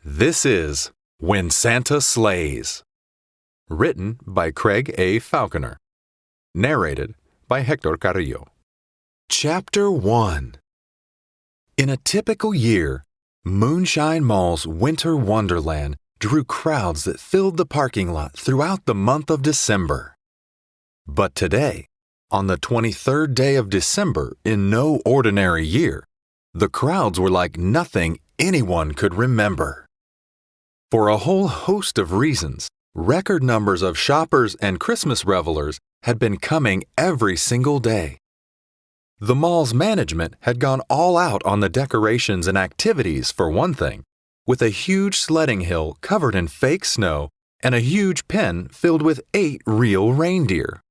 This is When Santa Slays. Written by Craig A. Falconer. Narrated by Hector Carrillo. Chapter 1. In a typical year, Moonshine Mall's winter wonderland drew crowds that filled the parking lot throughout the month of December. But today, on the 23rd day of December in no ordinary year, the crowds were like nothing anyone could remember. For a whole host of reasons, record numbers of shoppers and Christmas revelers had been coming every single day. The mall's management had gone all out on the decorations and activities for one thing, with a huge sledding hill covered in fake snow and a huge pen filled with 8 real reindeer.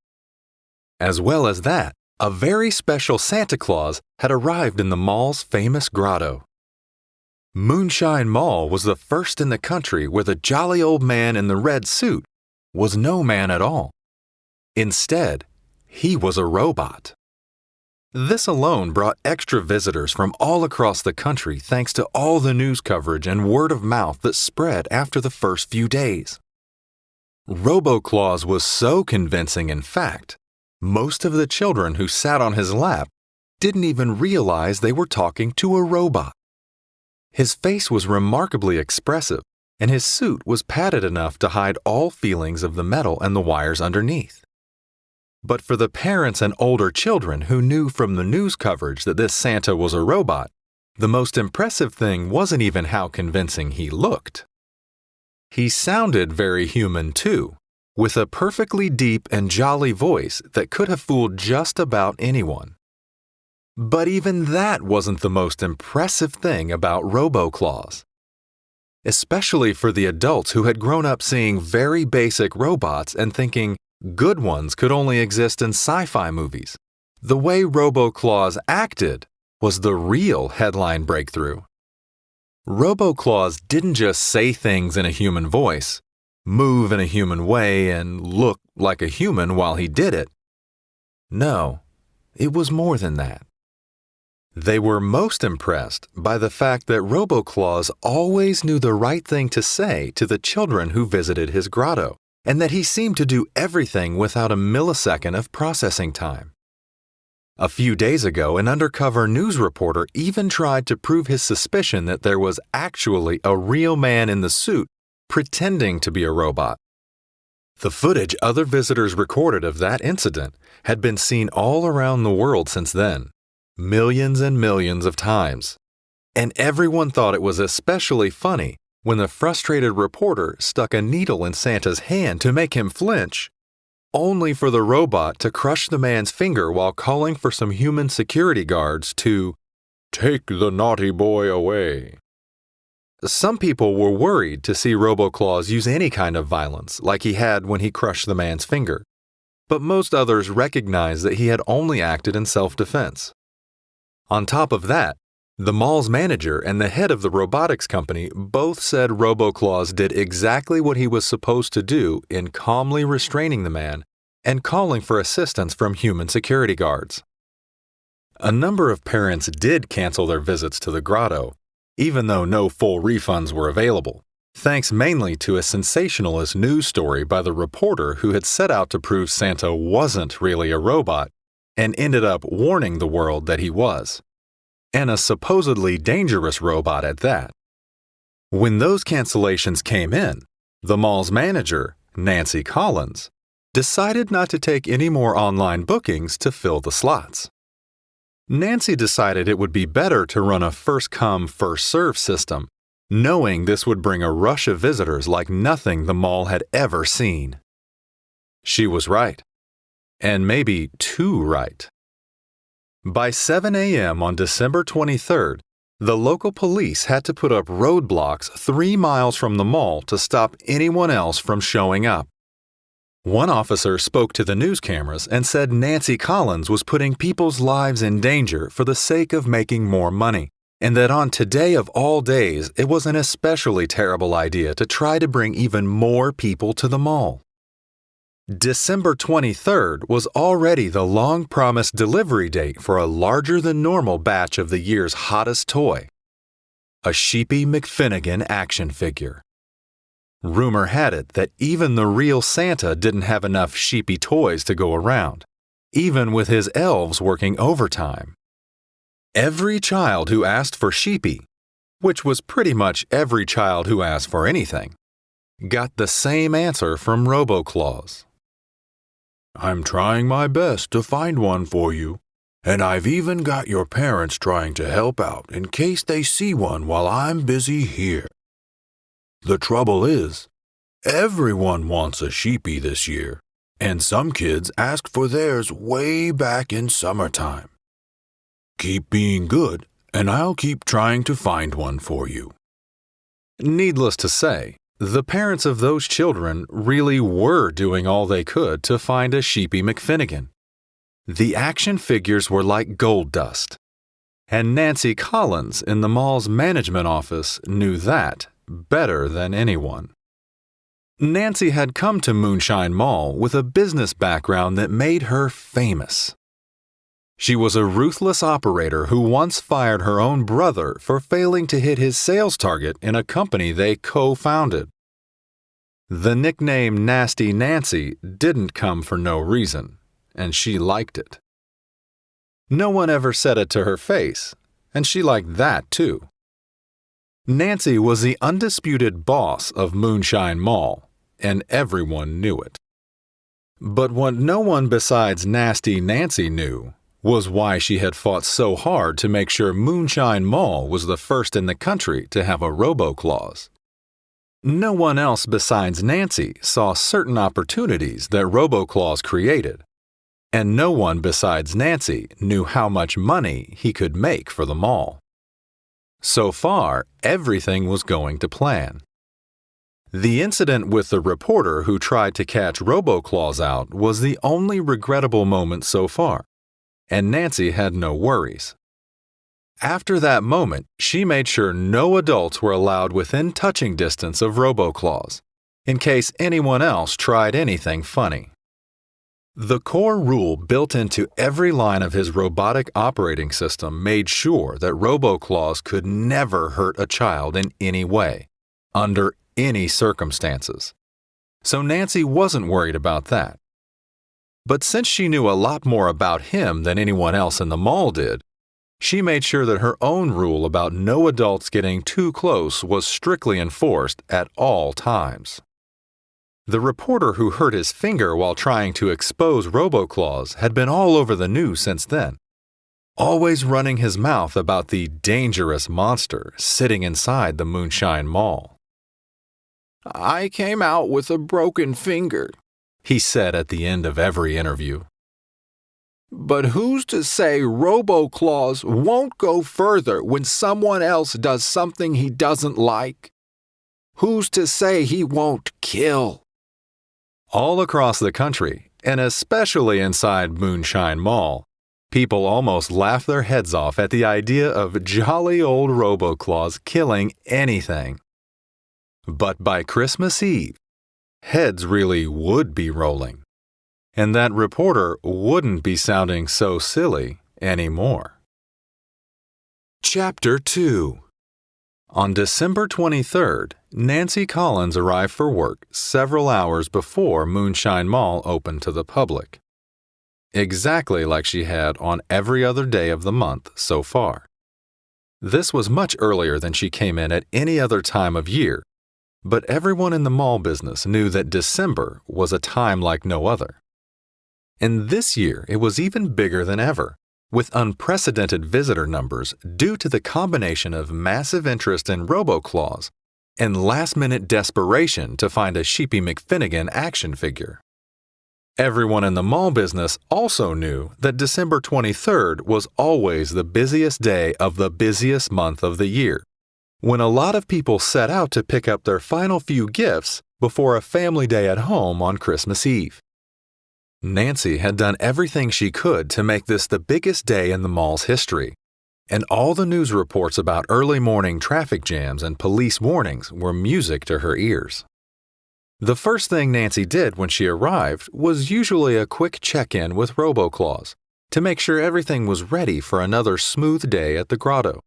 As well as that, a very special Santa Claus had arrived in the mall's famous grotto. Moonshine Mall was the first in the country where the jolly old man in the red suit was no man at all. Instead, he was a robot. This alone brought extra visitors from all across the country thanks to all the news coverage and word of mouth that spread after the first few days. Robo-Claus was so convincing, in fact, most of the children who sat on his lap didn't even realize they were talking to a robot. His face was remarkably expressive, and his suit was padded enough to hide all feelings of the metal and the wires underneath. But for the parents and older children who knew from the news coverage that this Santa was a robot, the most impressive thing wasn't even how convincing he looked. He sounded very human too, with a perfectly deep and jolly voice that could have fooled just about anyone. But even that wasn't the most impressive thing about Robo-Claus. Especially for the adults who had grown up seeing very basic robots and thinking good ones could only exist in sci-fi movies. The way Robo-Claus acted was the real headline breakthrough. Robo-Claus didn't just say things in a human voice, move in a human way, and look like a human while he did it. No, it was more than that. They were most impressed by the fact that Robo-Claus always knew the right thing to say to the children who visited his grotto, and that he seemed to do everything without a millisecond of processing time. A few days ago, an undercover news reporter even tried to prove his suspicion that there was actually a real man in the suit pretending to be a robot. The footage other visitors recorded of that incident had been seen all around the world since then. Millions and millions of times. And everyone thought it was especially funny when the frustrated reporter stuck a needle in Santa's hand to make him flinch, only for the robot to crush the man's finger while calling for some human security guards to take the naughty boy away. Some people were worried to see Robo-Claus use any kind of violence like he had when he crushed the man's finger, but most others recognized that he had only acted in self-defense. On top of that, the mall's manager and the head of the robotics company both said Robo-Claus did exactly what he was supposed to do in calmly restraining the man and calling for assistance from human security guards. A number of parents did cancel their visits to the grotto, even though no full refunds were available, thanks mainly to a sensationalist news story by the reporter who had set out to prove Santa wasn't really a robot and ended up warning the world that he was. And a supposedly dangerous robot at that. When those cancellations came in, the mall's manager, Nancy Collins, decided not to take any more online bookings to fill the slots. Nancy decided it would be better to run a first-come, first-served system, knowing this would bring a rush of visitors like nothing the mall had ever seen. She was right. And maybe too right. By 7 a.m. on December 23rd, the local police had to put up roadblocks 3 miles from the mall to stop anyone else from showing up. One officer spoke to the news cameras and said Nancy Collins was putting people's lives in danger for the sake of making more money, and that on today of all days, it was an especially terrible idea to try to bring even more people to the mall. December 23rd was already the long-promised delivery date for a larger-than-normal batch of the year's hottest toy. a Sheepy McFinnigan action figure. Rumor had it that even the real Santa didn't have enough sheepy toys to go around, even with his elves working overtime. Every child who asked for Sheepy, which was pretty much every child who asked for anything, got the same answer from RoboClaws. "I'm trying my best to find one for you, and I've even got your parents trying to help out in case they see one while I'm busy here. The trouble is, everyone wants a Sheepy this year, and some kids asked for theirs way back in summertime. Keep being good, and I'll keep trying to find one for you." Needless to say, the parents of those children really were doing all they could to find a Sheepy McFinnigan. The action figures were like gold dust, and Nancy Collins in the mall's management office knew that better than anyone. Nancy had come to Moonshine Mall with a business background that made her famous. She was a ruthless operator who once fired her own brother for failing to hit his sales target in a company they co-founded. The nickname Nasty Nancy didn't come for no reason, and she liked it. No one ever said it to her face, and she liked that too. Nancy was the undisputed boss of Moonshine Mall, and everyone knew it. But what no one besides Nasty Nancy knew was why she had fought so hard to make sure Moonshine Mall was the first in the country to have a RoboClaws. No one else besides Nancy saw certain opportunities that RoboClaws created, and no one besides Nancy knew how much money he could make for the mall. So far, everything was going to plan. The incident with the reporter who tried to catch RoboClaws out was the only regrettable moment so far, and Nancy had no worries. After that moment, she made sure no adults were allowed within touching distance of RoboClaws, in case anyone else tried anything funny. The core rule built into every line of his robotic operating system made sure that RoboClaws could never hurt a child in any way, under any circumstances. So Nancy wasn't worried about that. But since she knew a lot more about him than anyone else in the mall did, she made sure that her own rule about no adults getting too close was strictly enforced at all times. The reporter who hurt his finger while trying to expose RoboClaws had been all over the news since then, always running his mouth about the dangerous monster sitting inside the Moonshine Mall. "I came out with a broken finger," he said at the end of every interview. "But who's to say RoboClaws won't go further when someone else does something he doesn't like? Who's to say he won't kill?" All across the country, and especially inside Moonshine Mall, people almost laughed their heads off at the idea of jolly old RoboClaws killing anything. But by Christmas Eve, heads really would be rolling, and that reporter wouldn't be sounding so silly anymore. Chapter 2. On December 23rd, Nancy Collins arrived for work several hours before Moonshine Mall opened to the public, exactly like she had on every other day of the month so far. This was much earlier than she came in at any other time of year, but everyone in the mall business knew that December was a time like no other. And this year it was even bigger than ever, with unprecedented visitor numbers due to the combination of massive interest in RoboClaws and last-minute desperation to find a Sheepy McFinnigan action figure. Everyone in the mall business also knew that December 23rd was always the busiest day of the busiest month of the year, when a lot of people set out to pick up their final few gifts before a family day at home on Christmas Eve. Nancy had done everything she could to make this the biggest day in the mall's history, and all the news reports about early morning traffic jams and police warnings were music to her ears. The first thing Nancy did when she arrived was usually a quick check-in with RoboClaws to make sure everything was ready for another smooth day at the grotto.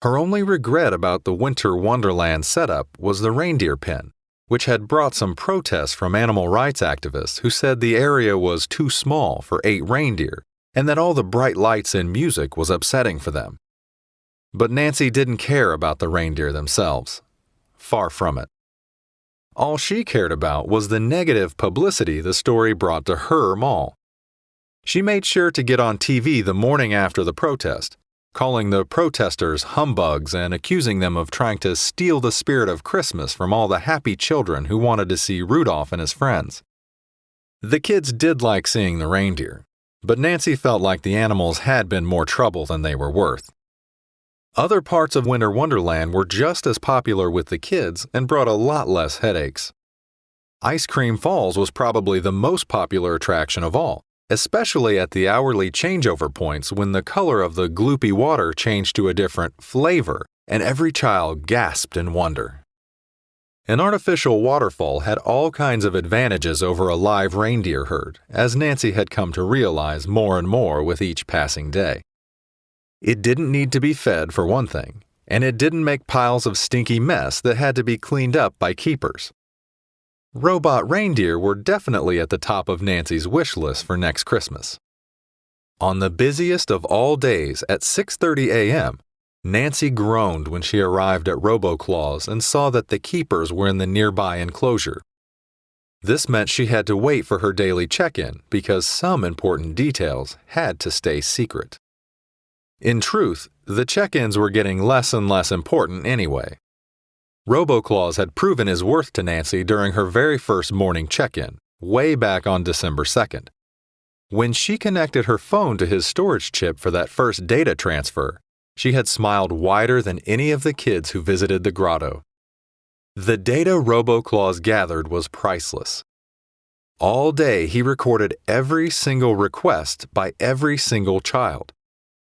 Her only regret about the Winter Wonderland setup was the reindeer pen, which had brought some protests from animal rights activists who said the area was too small for 8 reindeer and that all the bright lights and music was upsetting for them. But Nancy didn't care about the reindeer themselves. Far from it. All she cared about was the negative publicity the story brought to her mall. She made sure to get on TV the morning after the protest, calling the protesters humbugs and accusing them of trying to steal the spirit of Christmas from all the happy children who wanted to see Rudolph and his friends. The kids did like seeing the reindeer, but Nancy felt like the animals had been more trouble than they were worth. Other parts of Winter Wonderland were just as popular with the kids and brought a lot less headaches. Ice Cream Falls was probably the most popular attraction of all, especially at the hourly changeover points when the color of the gloopy water changed to a different flavor and every child gasped in wonder. An artificial waterfall had all kinds of advantages over a live reindeer herd, as Nancy had come to realize more and more with each passing day. It didn't need to be fed for one thing, and it didn't make piles of stinky mess that had to be cleaned up by keepers. Robot reindeer were definitely at the top of Nancy's wish list for next Christmas. On the busiest of all days at 6:30 a.m., Nancy groaned when she arrived at RoboClaws and saw that the keepers were in the nearby enclosure. This meant she had to wait for her daily check-in because some important details had to stay secret. In truth, the check-ins were getting less and less important anyway. RoboClaws had proven his worth to Nancy during her very first morning check-in, way back on December 2nd. When she connected her phone to his storage chip for that first data transfer, she had smiled wider than any of the kids who visited the grotto. The data RoboClaws gathered was priceless. All day he recorded every single request by every single child,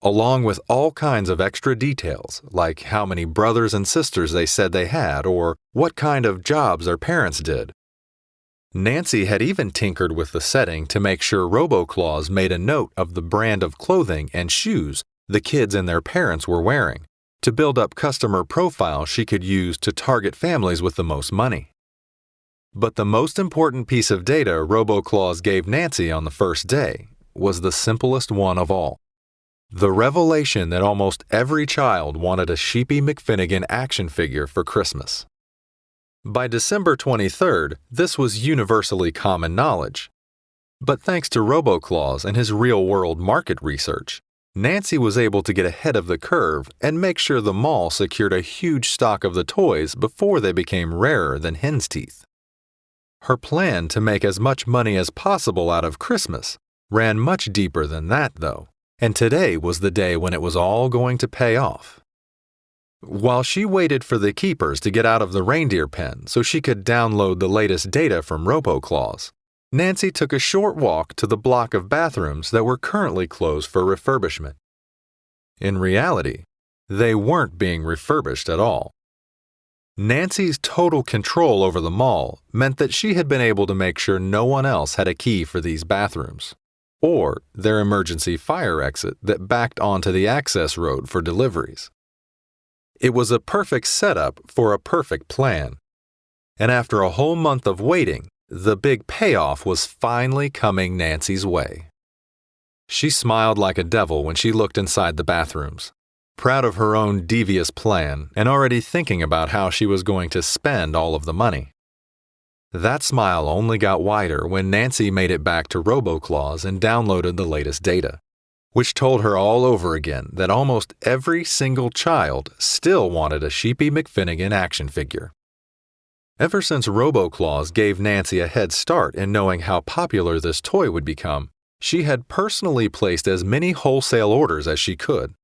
along with all kinds of extra details, like how many brothers and sisters they said they had or what kind of jobs their parents did. Nancy had even tinkered with the setting to make sure RoboClaws made a note of the brand of clothing and shoes the kids and their parents were wearing, to build up customer profiles she could use to target families with the most money. But the most important piece of data RoboClaws gave Nancy on the first day was the simplest one of all. The revelation that almost every child wanted a Sheepy McFinnigan action figure for Christmas. By December 23rd, this was universally common knowledge. But thanks to RoboClaws and his real-world market research, Nancy was able to get ahead of the curve and make sure the mall secured a huge stock of the toys before they became rarer than hen's teeth. Her plan to make as much money as possible out of Christmas ran much deeper than that, though. And today was the day when it was all going to pay off. While she waited for the keepers to get out of the reindeer pen so she could download the latest data from RoboClaws, Nancy took a short walk to the block of bathrooms that were currently closed for refurbishment. In reality, they weren't being refurbished at all. Nancy's total control over the mall meant that she had been able to make sure no one else had a key for these bathrooms, or their emergency fire exit that backed onto the access road for deliveries. It was a perfect setup for a perfect plan. And after a whole month of waiting, the big payoff was finally coming Nancy's way. She smiled like a devil when she looked inside the bathrooms, proud of her own devious plan and already thinking about how she was going to spend all of the money. That smile only got wider when Nancy made it back to RoboClaws and downloaded the latest data, which told her all over again that almost every single child still wanted a Sheepy McFinnigan action figure. Ever since RoboClaws gave Nancy a head start in knowing how popular this toy would become, she had personally placed as many wholesale orders as she could.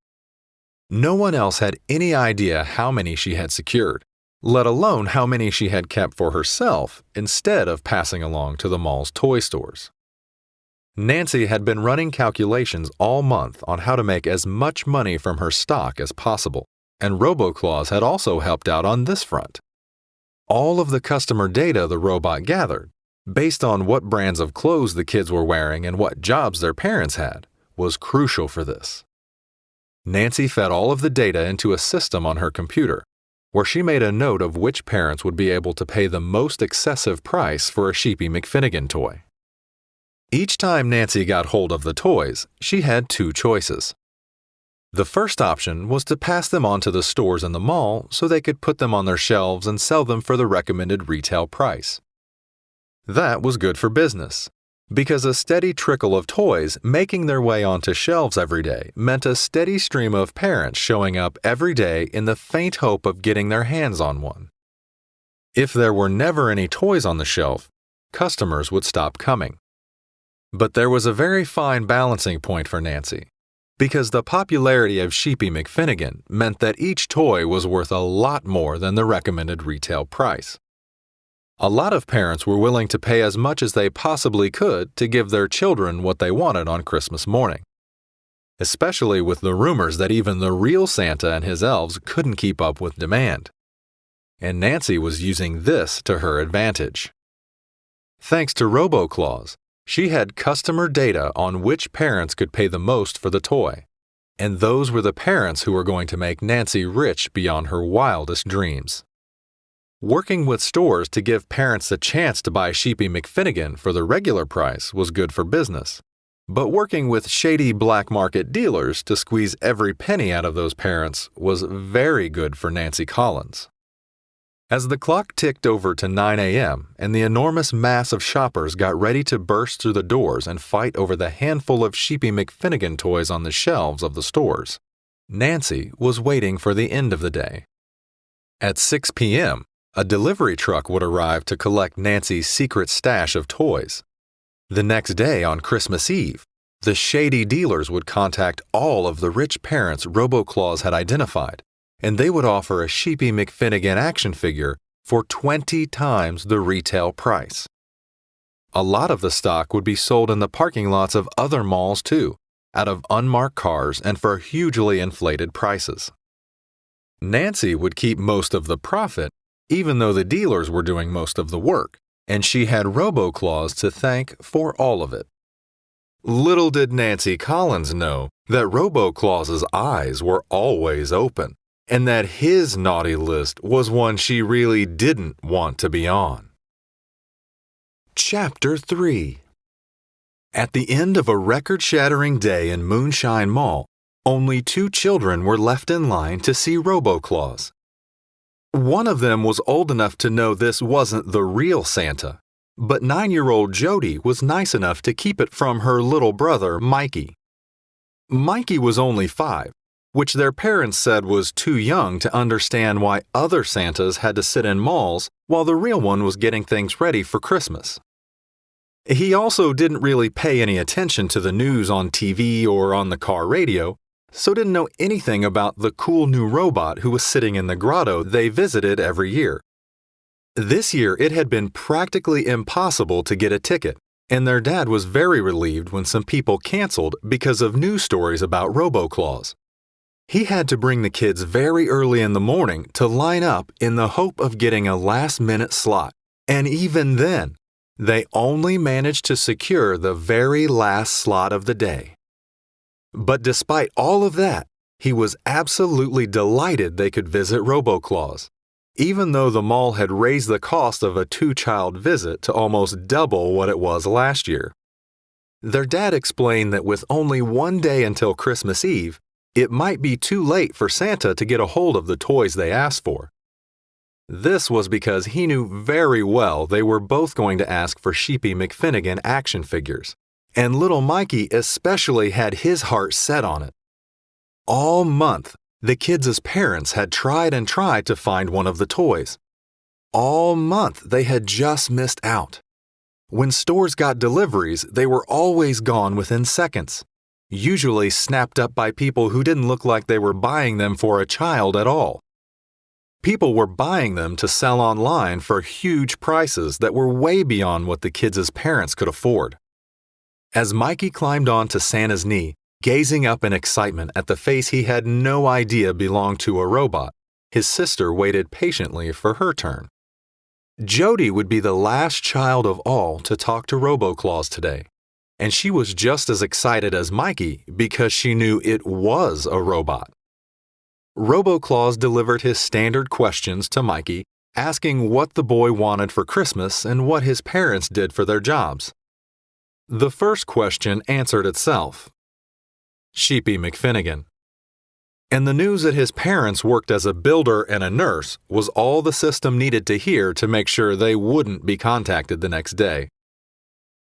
No one else had any idea how many she had secured, let alone how many she had kept for herself instead of passing along to the mall's toy stores. Nancy had been running calculations all month on how to make as much money from her stock as possible, and RoboClaws had also helped out on this front. All of the customer data the robot gathered, based on what brands of clothes the kids were wearing and what jobs their parents had, was crucial for this. Nancy fed all of the data into a system on her computer, where she made a note of which parents would be able to pay the most excessive price for a Sheepy McFinnigan toy. Each time Nancy got hold of the toys, she had two choices. The first option was to pass them on to the stores in the mall so they could put them on their shelves and sell them for the recommended retail price. That was good for business, because a steady trickle of toys making their way onto shelves every day meant a steady stream of parents showing up every day in the faint hope of getting their hands on one. If there were never any toys on the shelf, customers would stop coming. But there was a very fine balancing point for Nancy, because the popularity of Sheepy McFinnigan meant that each toy was worth a lot more than the recommended retail price. A lot of parents were willing to pay as much as they possibly could to give their children what they wanted on Christmas morning, especially with the rumors that even the real Santa and his elves couldn't keep up with demand. And Nancy was using this to her advantage. Thanks to RoboClaws, she had customer data on which parents could pay the most for the toy, and those were the parents who were going to make Nancy rich beyond her wildest dreams. Working with stores to give parents a chance to buy Sheepy McFinnigan for the regular price was good for business, but working with shady black market dealers to squeeze every penny out of those parents was very good for Nancy Collins. As the clock ticked over to 9 a.m. and the enormous mass of shoppers got ready to burst through the doors and fight over the handful of Sheepy McFinnigan toys on the shelves of the stores, Nancy was waiting for the end of the day. At 6 p.m., a delivery truck would arrive to collect Nancy's secret stash of toys. The next day, on Christmas Eve, the shady dealers would contact all of the rich parents RoboClaws had identified, and they would offer a Sheepy McFinnigan action figure for 20 times the retail price. A lot of the stock would be sold in the parking lots of other malls too, out of unmarked cars and for hugely inflated prices. Nancy would keep most of the profit, even though the dealers were doing most of the work, and she had RoboClaws to thank for all of it. Little did Nancy Collins know that RoboClaws' eyes were always open, and that his naughty list was one she really didn't want to be on. Chapter 3. At the end of a record-shattering day in Moonshine Mall, only 2 children were left in line to see RoboClaws. One of them was old enough to know this wasn't the real Santa, but 9-year-old Jody was nice enough to keep it from her little brother, Mikey. Mikey was only 5, which their parents said was too young to understand why other Santas had to sit in malls while the real one was getting things ready for Christmas. He also didn't really pay any attention to the news on TV or on the car radio, so didn't know anything about the cool new robot who was sitting in the grotto they visited every year. This year it had been practically impossible to get a ticket, and their dad was very relieved when some people canceled because of news stories about RoboClaws. He had to bring the kids very early in the morning to line up in the hope of getting a last-minute slot, and even then, they only managed to secure the very last slot of the day. But despite all of that, he was absolutely delighted they could visit RoboClaws, even though the mall had raised the cost of a 2-child visit to almost double what it was last year. Their dad explained that with only one day until Christmas Eve, it might be too late for Santa to get a hold of the toys they asked for. This was because he knew very well they were both going to ask for Sheepy McFinnigan action figures, and little Mikey especially had his heart set on it. All month, the kids' parents had tried and tried to find one of the toys. All month, they had just missed out. When stores got deliveries, they were always gone within seconds, usually snapped up by people who didn't look like they were buying them for a child at all. People were buying them to sell online for huge prices that were way beyond what the kids' parents could afford. As Mikey climbed onto Santa's knee, gazing up in excitement at the face he had no idea belonged to a robot, his sister waited patiently for her turn. Jody would be the last child of all to talk to RoboClaws today, and she was just as excited as Mikey because she knew it was a robot. RoboClaws delivered his standard questions to Mikey, asking what the boy wanted for Christmas and what his parents did for their jobs. The first question answered itself. Sheepy McFinnigan. And the news that his parents worked as a builder and a nurse was all the system needed to hear to make sure they wouldn't be contacted the next day.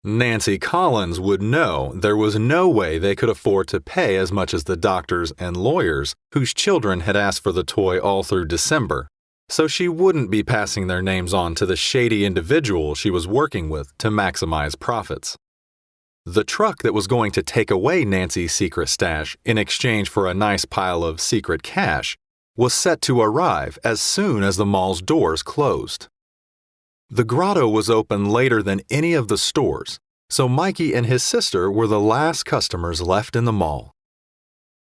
Nancy Collins would know there was no way they could afford to pay as much as the doctors and lawyers whose children had asked for the toy all through December, so she wouldn't be passing their names on to the shady individual she was working with to maximize profits. The truck that was going to take away Nancy's secret stash in exchange for a nice pile of secret cash was set to arrive as soon as the mall's doors closed. The grotto was open later than any of the stores, so Mikey and his sister were the last customers left in the mall.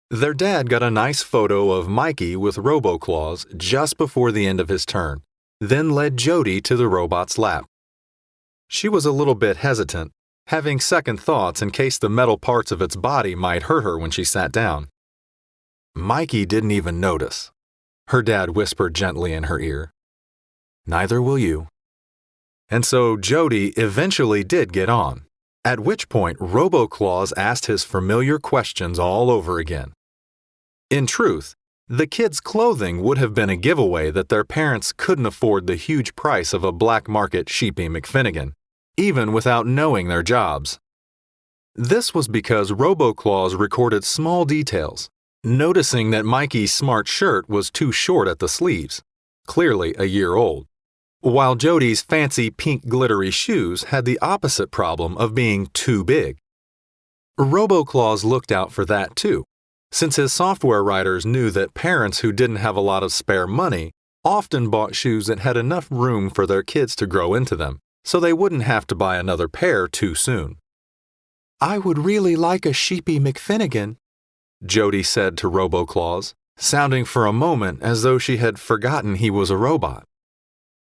Their dad got a nice photo of Mikey with RoboClaws just before the end of his turn, then led Jody to the robot's lap. She was a little bit hesitant, having second thoughts in case the metal parts of its body might hurt her when she sat down. Mikey didn't even notice. Her dad whispered gently in her ear, "Neither will you." And so Jody eventually did get on, at which point RoboClaws asked his familiar questions all over again. In truth, the kids' clothing would have been a giveaway that their parents couldn't afford the huge price of a black market Sheepy McFinnigan, even without knowing their jobs. This was because RoboClaws recorded small details, noticing that Mikey's smart shirt was too short at the sleeves, clearly a year old, while Jody's fancy pink glittery shoes had the opposite problem of being too big. RoboClaws looked out for that too, since his software writers knew that parents who didn't have a lot of spare money often bought shoes that had enough room for their kids to grow into them, so they wouldn't have to buy another pair too soon. "I would really like a Sheepy McFinnigan," Jody said to RoboClaws, sounding for a moment as though she had forgotten he was a robot.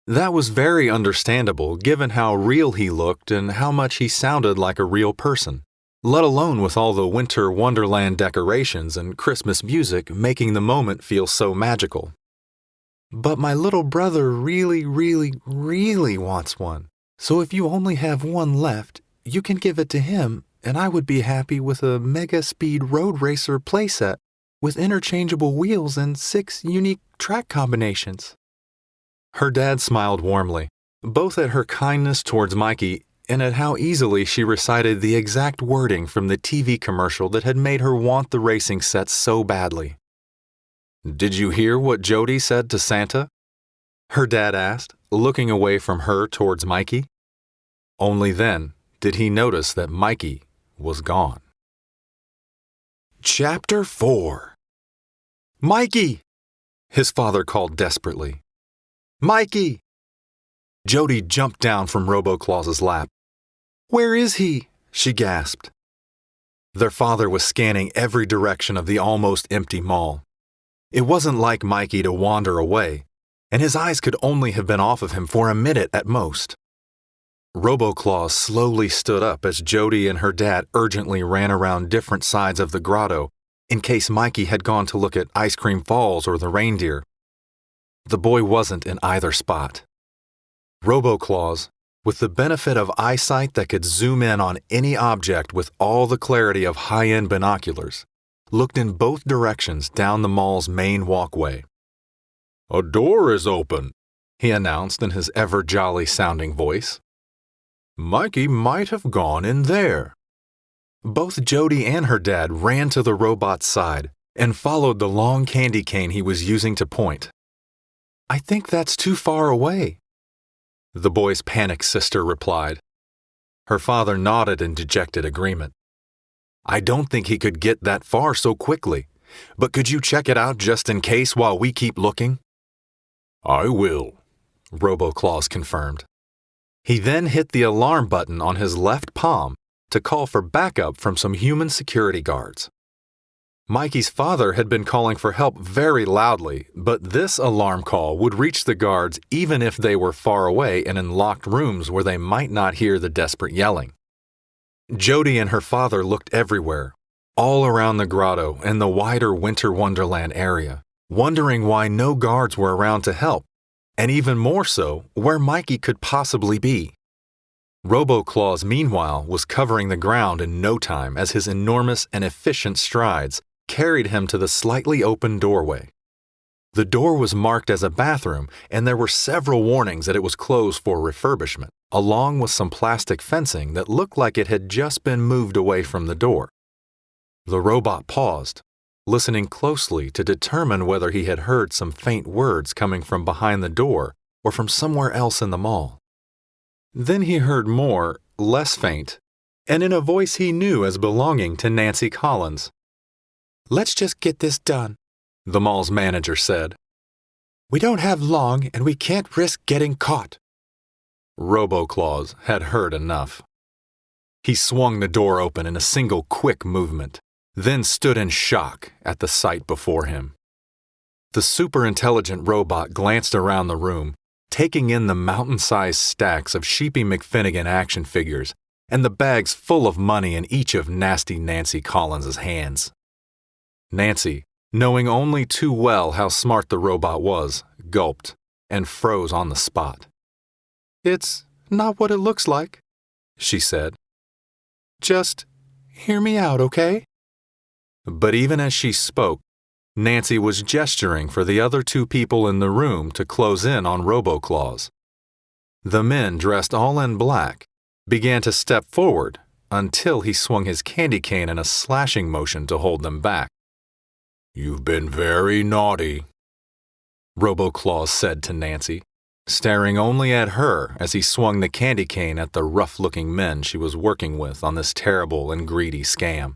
That was very understandable given how real he looked and how much he sounded like a real person, let alone with all the winter wonderland decorations and Christmas music making the moment feel so magical. "But my little brother really wants one, so if you only have one left, you can give it to him, and I would be happy with a Mega Speed Road Racer playset with interchangeable wheels and 6 unique track combinations." Her dad smiled warmly, both at her kindness towards Mikey and at how easily she recited the exact wording from the TV commercial that had made her want the racing set so badly. "Did you hear what Jody said to Santa?" her dad asked, looking away from her towards Mikey. Only then did he notice that Mikey was gone. Chapter 4. "Mikey!" his father called desperately. "Mikey!" Jody jumped down from RoboClaws' lap. "Where is he?" she gasped. Their father was scanning every direction of the almost empty mall. It wasn't like Mikey to wander away, and his eyes could only have been off of him for a minute at most. RoboClaws slowly stood up as Jody and her dad urgently ran around different sides of the grotto in case Mikey had gone to look at Ice Cream Falls or the reindeer. The boy wasn't in either spot. RoboClaws, with the benefit of eyesight that could zoom in on any object with all the clarity of high-end binoculars, looked in both directions down the mall's main walkway. "A door is open," he announced in his ever-jolly sounding voice. "Mikey might have gone in there." Both Jody and her dad ran to the robot's side and followed the long candy cane he was using to point. "I think that's too far away," the boy's panicked sister replied. Her father nodded in dejected agreement. "I don't think he could get that far so quickly, but could you check it out just in case while we keep looking?" "I will," RoboClaws confirmed. He then hit the alarm button on his left palm to call for backup from some human security guards. Mikey's father had been calling for help very loudly, but this alarm call would reach the guards even if they were far away and in locked rooms where they might not hear the desperate yelling. Jody and her father looked everywhere, all around the grotto and the wider Winter Wonderland area, wondering why no guards were around to help, and even more so, where Mikey could possibly be. RoboClaws, meanwhile, was covering the ground in no time as his enormous and efficient strides carried him to the slightly open doorway. The door was marked as a bathroom, and there were several warnings that it was closed for refurbishment, along with some plastic fencing that looked like it had just been moved away from the door. The robot paused, listening closely to determine whether he had heard some faint words coming from behind the door or from somewhere else in the mall. Then he heard more, less faint, and in a voice he knew as belonging to Nancy Collins. "Let's just get this done," the mall's manager said. "We don't have long and we can't risk getting caught." RoboClaws had heard enough. He swung the door open in a single quick movement, then stood in shock at the sight before him. The super-intelligent robot glanced around the room, taking in the mountain-sized stacks of Sheepy McFinnigan action figures and the bags full of money in each of Nasty Nancy Collins's hands. Nancy, knowing only too well how smart the robot was, gulped and froze on the spot. "It's not what it looks like," she said. "Just hear me out, okay?" But even as she spoke, Nancy was gesturing for the other two people in the room to close in on RoboClaws. The men, dressed all in black, began to step forward until he swung his candy cane in a slashing motion to hold them back. "You've been very naughty," RoboClaws said to Nancy, staring only at her as he swung the candy cane at the rough-looking men she was working with on this terrible and greedy scam.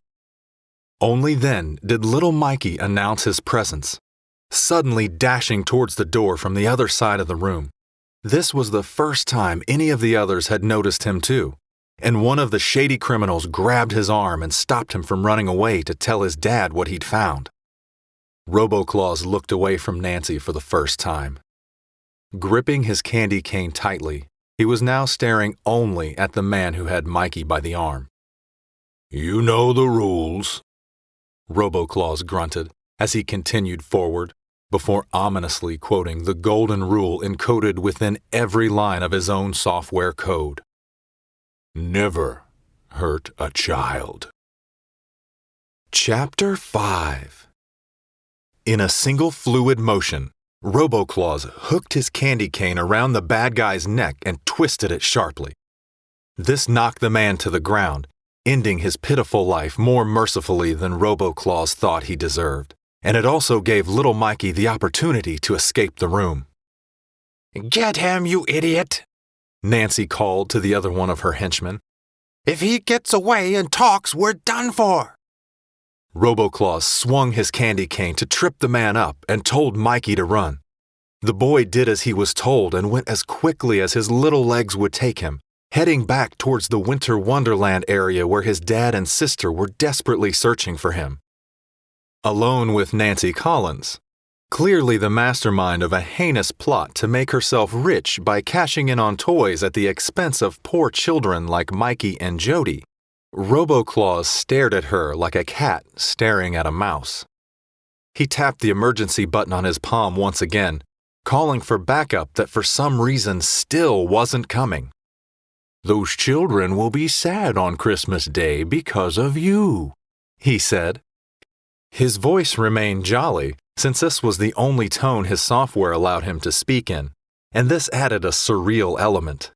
Only then did little Mikey announce his presence, suddenly dashing towards the door from the other side of the room. This was the first time any of the others had noticed him too, and one of the shady criminals grabbed his arm and stopped him from running away to tell his dad what he'd found. RoboClaws looked away from Nancy for the first time. Gripping his candy cane tightly, he was now staring only at the man who had Mikey by the arm. "You know the rules," RoboClaws grunted as he continued forward, before ominously quoting the golden rule encoded within every line of his own software code. "Never hurt a child." Chapter 5. In a single fluid motion, RoboClaws hooked his candy cane around the bad guy's neck and twisted it sharply. This knocked the man to the ground, ending his pitiful life more mercifully than RoboClaws thought he deserved, and it also gave little Mikey the opportunity to escape the room. "Get him, you idiot!" Nancy called to the other one of her henchmen. "If he gets away and talks, we're done for." RoboClaws swung his candy cane to trip the man up and told Mikey to run. The boy did as he was told and went as quickly as his little legs would take him, heading back towards the Winter Wonderland area where his dad and sister were desperately searching for him. Alone with Nancy Collins, clearly the mastermind of a heinous plot to make herself rich by cashing in on toys at the expense of poor children like Mikey and Jody, RoboClaws stared at her like a cat staring at a mouse. He tapped the emergency button on his palm once again, calling for backup that for some reason still wasn't coming. "Those children will be sad on Christmas Day because of you," he said. His voice remained jolly, since this was the only tone his software allowed him to speak in, and this added a surreal element.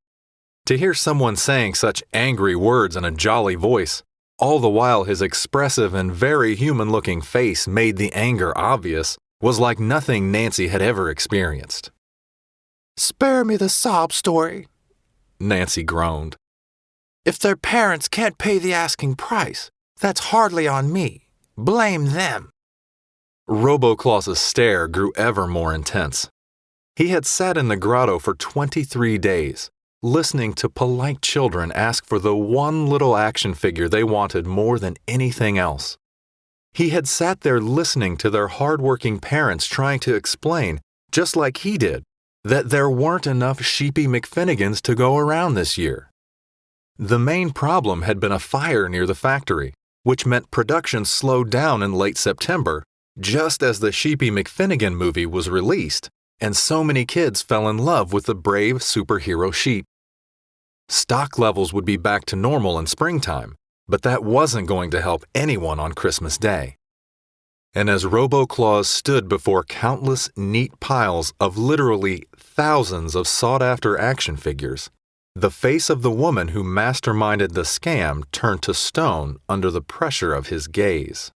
To hear someone saying such angry words in a jolly voice, all the while his expressive and very human-looking face made the anger obvious, was like nothing Nancy had ever experienced. "Spare me the sob story," Nancy groaned. "If their parents can't pay the asking price, that's hardly on me. Blame them." RoboClaws' stare grew ever more intense. He had sat in the grotto for 23 days, listening to polite children ask for the one little action figure they wanted more than anything else. He had sat there listening to their hard-working parents trying to explain, just like he did, that there weren't enough Sheepy McFinnigans to go around this year. The main problem had been a fire near the factory, which meant production slowed down in late September, just as the Sheepy McFinnigan movie was released, and so many kids fell in love with the brave superhero sheep. Stock levels would be back to normal in springtime, but that wasn't going to help anyone on Christmas Day. And as Robo-Claus stood before countless neat piles of literally thousands of sought-after action figures, the face of the woman who masterminded the scam turned to stone under the pressure of his gaze.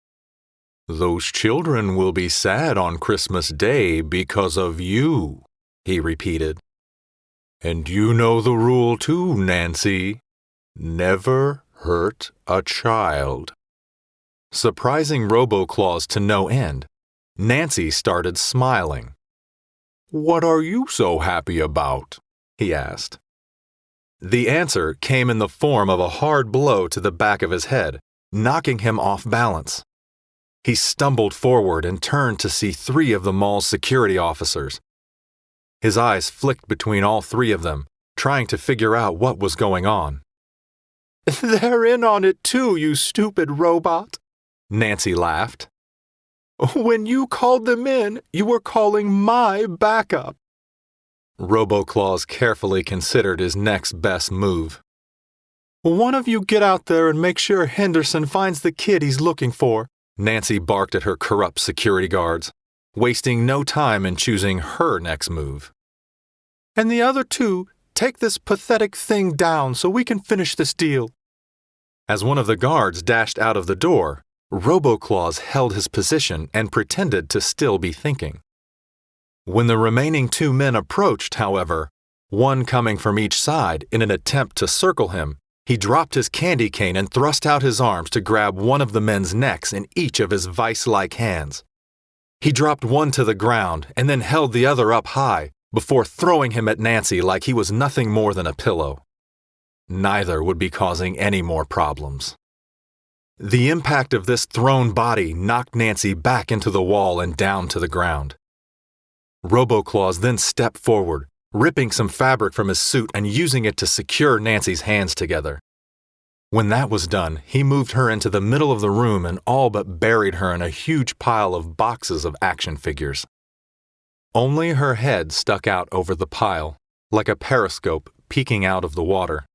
"Those children will be sad on Christmas Day because of you," he repeated. "And you know the rule too, Nancy. Never hurt a child." Surprising Robo-Claus to no end, Nancy started smiling. "What are you so happy about?" he asked. The answer came in the form of a hard blow to the back of his head, knocking him off balance. He stumbled forward and turned to see 3 of the mall's security officers. His eyes flicked between all 3 of them, trying to figure out what was going on. "They're in on it too, you stupid robot," Nancy laughed. "When you called them in, you were calling my backup." Robo-Claus carefully considered his next best move. "One of you get out there and make sure Henderson finds the kid he's looking for," Nancy barked at her corrupt security guards, wasting no time in choosing her next move. "And the other 2, take this pathetic thing down so we can finish this deal." As one of the guards dashed out of the door, Robo-Claus held his position and pretended to still be thinking. When the remaining 2 men approached, however, one coming from each side in an attempt to circle him, he dropped his candy cane and thrust out his arms to grab one of the men's necks in each of his vice-like hands. He dropped one to the ground and then held the other up high before throwing him at Nancy like he was nothing more than a pillow. Neither would be causing any more problems. The impact of this thrown body knocked Nancy back into the wall and down to the ground. Robo-Claus then stepped forward, ripping some fabric from his suit and using it to secure Nancy's hands together. When that was done, he moved her into the middle of the room and all but buried her in a huge pile of boxes of action figures. Only her head stuck out over the pile, like a periscope peeking out of the water.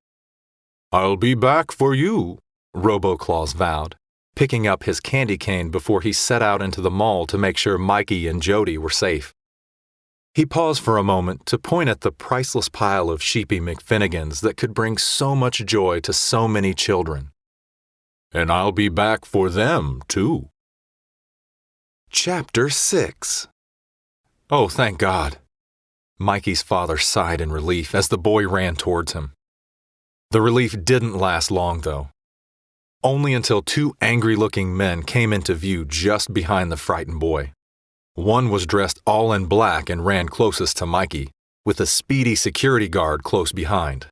"I'll be back for you," Robo-Claus vowed, picking up his candy cane before he set out into the mall to make sure Mikey and Jody were safe. He paused for a moment to point at the priceless pile of Sheepy McFinnigans that could bring so much joy to so many children. "And I'll be back for them, too." Chapter 6. "Oh, thank God." Mikey's father sighed in relief as the boy ran towards him. The relief didn't last long, though. Only until 2 angry-looking men came into view just behind the frightened boy. One was dressed all in black and ran closest to Mikey, with a speedy security guard close behind.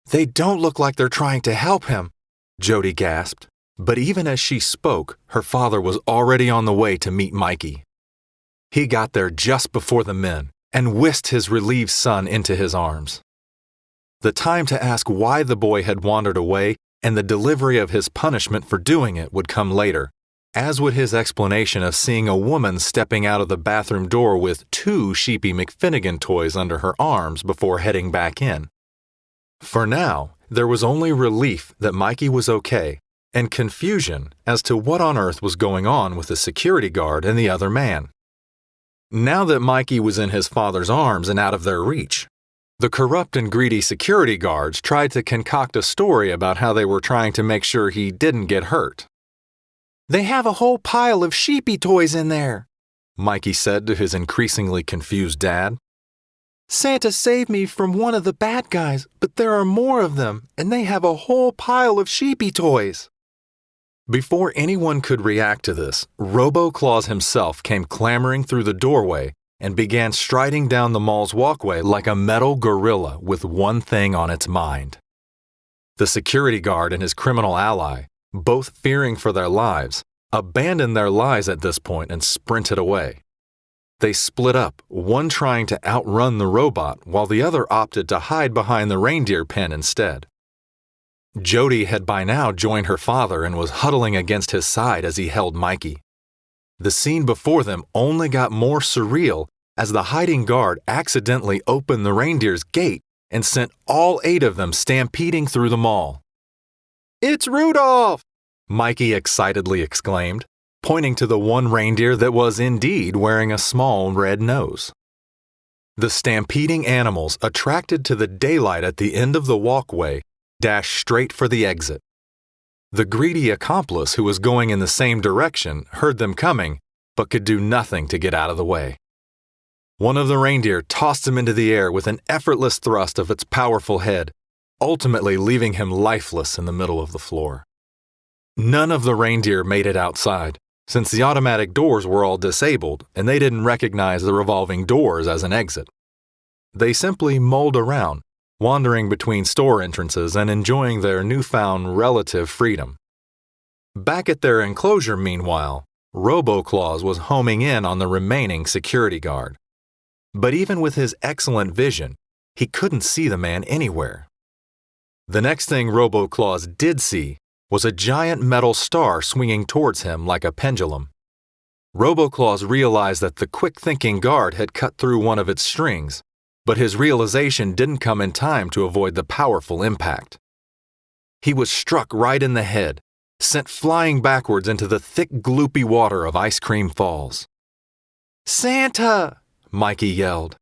"They don't look like they're trying to help him," Jody gasped, but even as she spoke, her father was already on the way to meet Mikey. He got there just before the men and whisked his relieved son into his arms. The time to ask why the boy had wandered away and the delivery of his punishment for doing it would come later, as would his explanation of seeing a woman stepping out of the bathroom door with 2 Sheepy McFinnigan toys under her arms before heading back in. For now, there was only relief that Mikey was okay and confusion as to what on earth was going on with the security guard and the other man. Now that Mikey was in his father's arms and out of their reach, the corrupt and greedy security guards tried to concoct a story about how they were trying to make sure he didn't get hurt. "They have a whole pile of Sheepy toys in there," Mikey said to his increasingly confused dad. "Santa saved me from one of the bad guys, but there are more of them, and they have a whole pile of Sheepy toys." Before anyone could react to this, Robo-Claus himself came clambering through the doorway and began striding down the mall's walkway like a metal gorilla with one thing on its mind. The security guard and his criminal ally, both fearing for their lives, abandoned their lies at this point and sprinted away. They split up, one trying to outrun the robot while the other opted to hide behind the reindeer pen instead. Jody had by now joined her father and was huddling against his side as he held Mikey. The scene before them only got more surreal as the hiding guard accidentally opened the reindeer's gate and sent all 8 of them stampeding through the mall. "It's Rudolph!" Mikey excitedly exclaimed, pointing to the one reindeer that was indeed wearing a small red nose. The stampeding animals, attracted to the daylight at the end of the walkway, dashed straight for the exit. The greedy accomplice who was going in the same direction heard them coming, but could do nothing to get out of the way. One of the reindeer tossed him into the air with an effortless thrust of its powerful head, ultimately leaving him lifeless in the middle of the floor. None of the reindeer made it outside, since the automatic doors were all disabled and they didn't recognize the revolving doors as an exit. They simply mulled around, wandering between store entrances and enjoying their newfound relative freedom. Back at their enclosure, meanwhile, Robo-Claus was homing in on the remaining security guard. But even with his excellent vision, he couldn't see the man anywhere. The next thing Robo-Claus did see was a giant metal star swinging towards him like a pendulum. Robo-Claus realized that the quick-thinking guard had cut through one of its strings, but his realization didn't come in time to avoid the powerful impact. He was struck right in the head, sent flying backwards into the thick, gloopy water of Ice Cream Falls. "Santa!" Mikey yelled.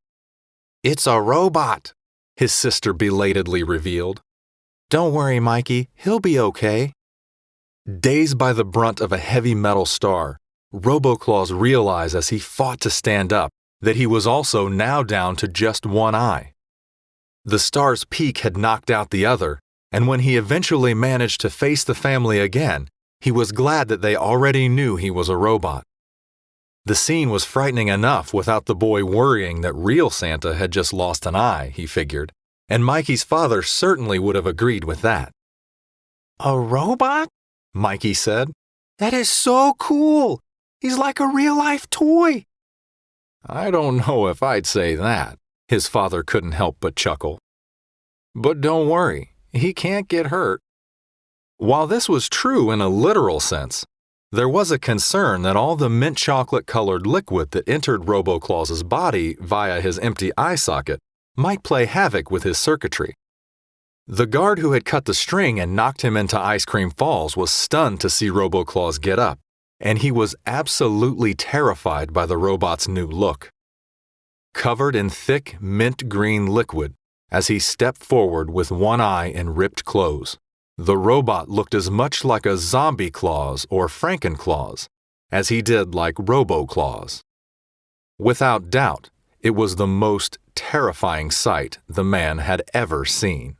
"It's a robot," his sister belatedly revealed. "Don't worry, Mikey, he'll be okay." Dazed by the brunt of a heavy metal star, Robo-Claus realized as he fought to stand up that he was also now down to just one eye. The star's peak had knocked out the other, and when he eventually managed to face the family again, he was glad that they already knew he was a robot. The scene was frightening enough without the boy worrying that real Santa had just lost an eye, he figured, and Mikey's father certainly would have agreed with that. "A robot?" Mikey said. "That is so cool! He's like a real-life toy!" "I don't know if I'd say that," his father couldn't help but chuckle. "But don't worry, he can't get hurt." While this was true in a literal sense, there was a concern that all the mint chocolate-colored liquid that entered Robo-Claus's body via his empty eye socket might play havoc with his circuitry. The guard who had cut the string and knocked him into Ice Cream Falls was stunned to see Robo-Claus get up, and he was absolutely terrified by the robot's new look. Covered in thick mint green liquid, as he stepped forward with one eye and ripped clothes, the robot looked as much like a zombie Claus or Franken-Claus as he did like Robo-Claus. Without doubt, it was the most terrifying sight the man had ever seen.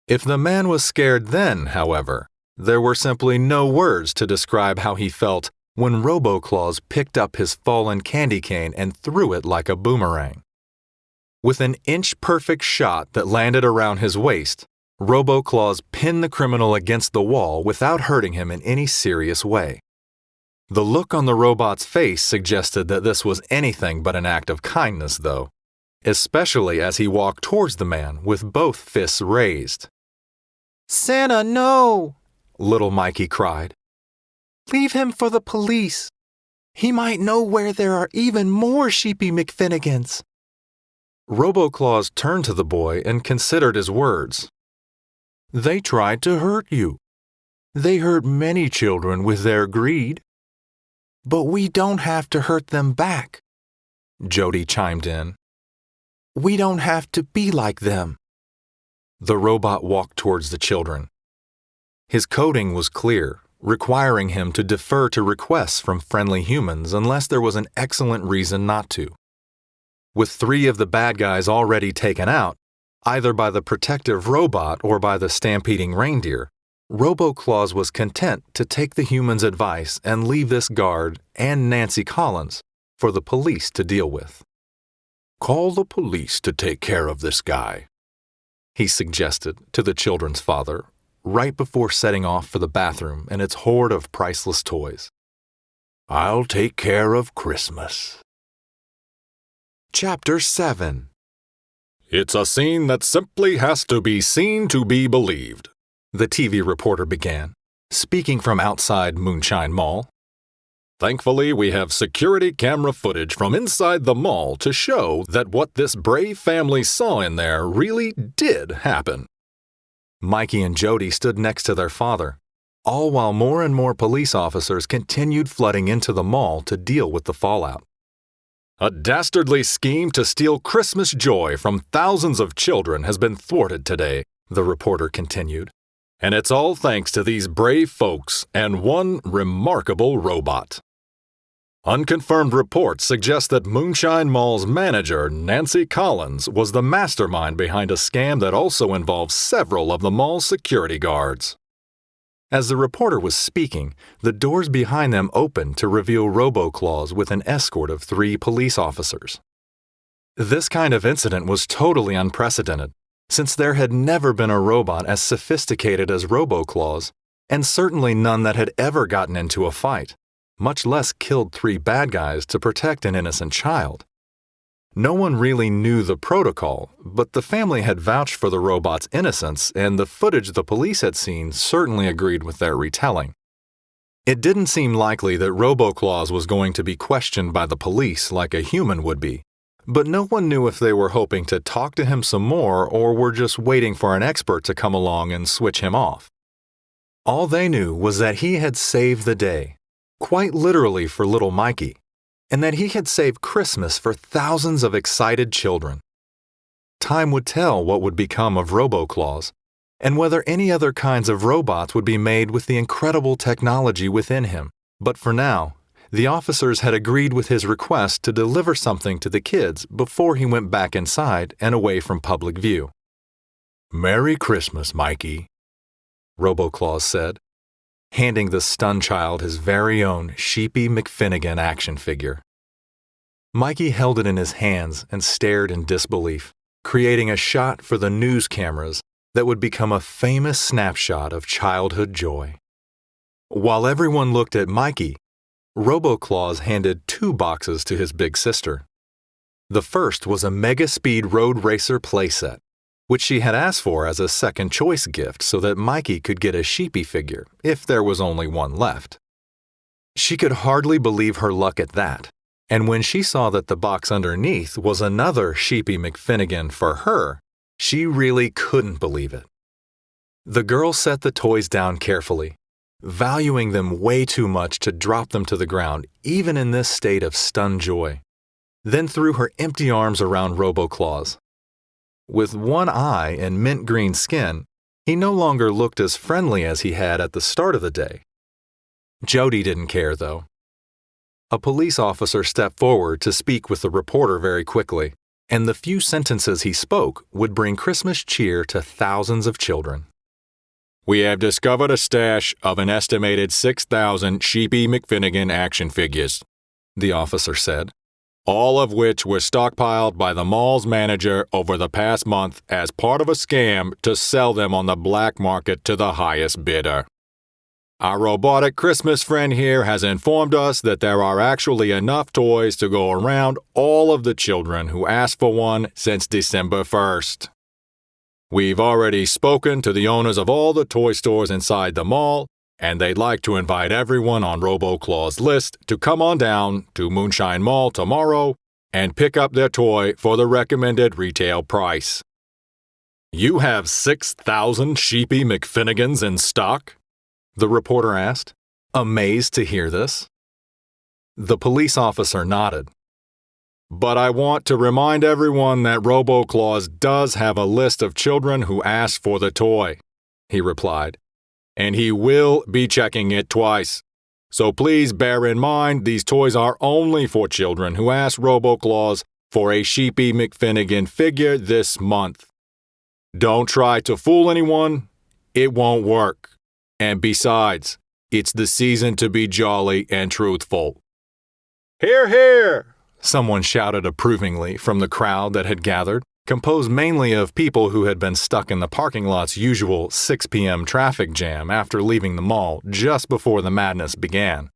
If the man was scared then, however, there were simply no words to describe how he felt when Robo-Claus picked up his fallen candy cane and threw it like a boomerang. With an inch-perfect shot that landed around his waist, Robo-Claus pinned the criminal against the wall without hurting him in any serious way. The look on the robot's face suggested that this was anything but an act of kindness, though, especially as he walked towards the man with both fists raised. "Santa, no!" little Mikey cried. "Leave him for the police. He might know where there are even more Sheepy McFinnigans." Robo-Claus turned to the boy and considered his words. "They tried to hurt you. They hurt many children with their greed. But we don't have to hurt them back," Jody chimed in. "We don't have to be like them." The robot walked towards the children. His coding was clear, requiring him to defer to requests from friendly humans unless there was an excellent reason not to. With 3 of the bad guys already taken out, either by the protective robot or by the stampeding reindeer, Robo-Claus was content to take the humans' advice and leave this guard and Nancy Collins for the police to deal with. "Call the police to take care of this guy," he suggested to the children's father, right before setting off for the bathroom and its hoard of priceless toys. "I'll take care of Christmas." Chapter 7. It's a scene that simply has to be seen to be believed. the TV reporter began, speaking from outside Moonshine Mall. Thankfully, we have security camera footage from inside the mall to show that what this brave family saw in there really did happen. Mikey and Jody stood next to their father, all while more and more police officers continued flooding into the mall to deal with the fallout. A dastardly scheme to steal Christmas joy from thousands of children has been thwarted today, the reporter continued. And it's all thanks to these brave folks and one remarkable robot. Unconfirmed reports suggest that Moonshine Mall's manager, Nancy Collins, was the mastermind behind a scam that also involves several of the mall's security guards. As the reporter was speaking, the doors behind them opened to reveal RoboClaws with an escort of 3 police officers. This kind of incident was totally unprecedented, since there had never been a robot as sophisticated as RoboClaws, and certainly none that had ever gotten into a fight, much less killed 3 bad guys to protect an innocent child. No one really knew the protocol, but the family had vouched for the robot's innocence, and the footage the police had seen certainly agreed with their retelling. It didn't seem likely that RoboClaws was going to be questioned by the police like a human would be, but no one knew if they were hoping to talk to him some more or were just waiting for an expert to come along and switch him off. All they knew was that he had saved the day, quite literally for little Mikey, and that he had saved Christmas for thousands of excited children. Time would tell what would become of RoboClaws, and whether any other kinds of robots would be made with the incredible technology within him. But for now, the officers had agreed with his request to deliver something to the kids before he went back inside and away from public view. "Merry Christmas, Mikey," RoboClaws said, handing the stunned child his very own Sheepy McFinnigan action figure. Mikey held it in his hands and stared in disbelief, creating a shot for the news cameras that would become a famous snapshot of childhood joy. While everyone looked at Mikey, RoboClaws handed 2 boxes to his big sister. The first was a Mega Speed Road Racer playset, which she had asked for as a second choice gift so that Mikey could get a Sheepy figure if there was only one left. She could hardly believe her luck at that, and when she saw that the box underneath was another Sheepy McFinnigan for her, she really couldn't believe it. The girl set the toys down carefully, valuing them way too much to drop them to the ground even in this state of stunned joy, then threw her empty arms around RoboClaws. With one eye and mint green skin, he no longer looked as friendly as he had at the start of the day. Jody didn't care, though. A police officer stepped forward to speak with the reporter very quickly, and the few sentences he spoke would bring Christmas cheer to thousands of children. "We have discovered a stash of an estimated 6,000 Sheepy McFinnigan action figures," the officer said, "all of which were stockpiled by the mall's manager over the past month as part of a scam to sell them on the black market to the highest bidder. Our robotic Christmas friend here has informed us that there are actually enough toys to go around all of the children who asked for one since December 1st. We've already spoken to the owners of all the toy stores inside the mall, and they'd like to invite everyone on RoboClaw's list to come on down to Moonshine Mall tomorrow and pick up their toy for the recommended retail price." "You have 6,000 Sheepy McFinnigans in stock?" the reporter asked, amazed to hear this. The police officer nodded. "But I want to remind everyone that RoboClaws does have a list of children who asked for the toy," he replied, "and he will be checking it twice. So please bear in mind these toys are only for children who asked RoboClaws for a Sheepy McFinnigan figure this month. Don't try to fool anyone. It won't work. And besides, it's the season to be jolly and truthful." "Hear, hear!" someone shouted approvingly from the crowd that had gathered, composed mainly of people who had been stuck in the parking lot's usual 6 p.m. traffic jam after leaving the mall just before the madness began.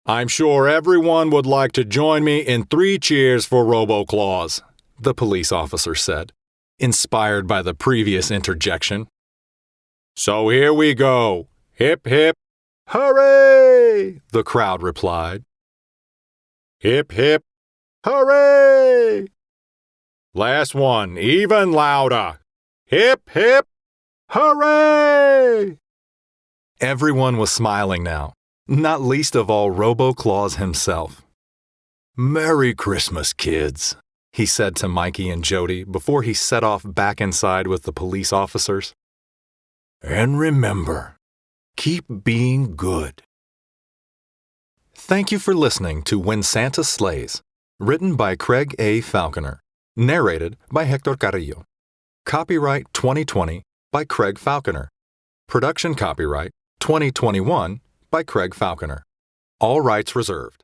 "I'm sure everyone would like to join me in 3 cheers for RoboClaws," the police officer said, inspired by the previous interjection. So here we go. Hip, hip, hooray! The crowd replied. Hip, hip, hooray! Last one, even louder. Hip, hip, hooray! Everyone was smiling now, not least of all Robo-Claus himself. Merry Christmas, kids, he said to Mikey and Jody before he set off back inside with the police officers. And remember, keep being good. Thank you for listening to When Santa Slays, written by Craig A. Falconer, narrated by Hector Carrillo. Copyright 2020 by Craig Falconer. Production copyright 2021 by Craig Falconer. All rights reserved.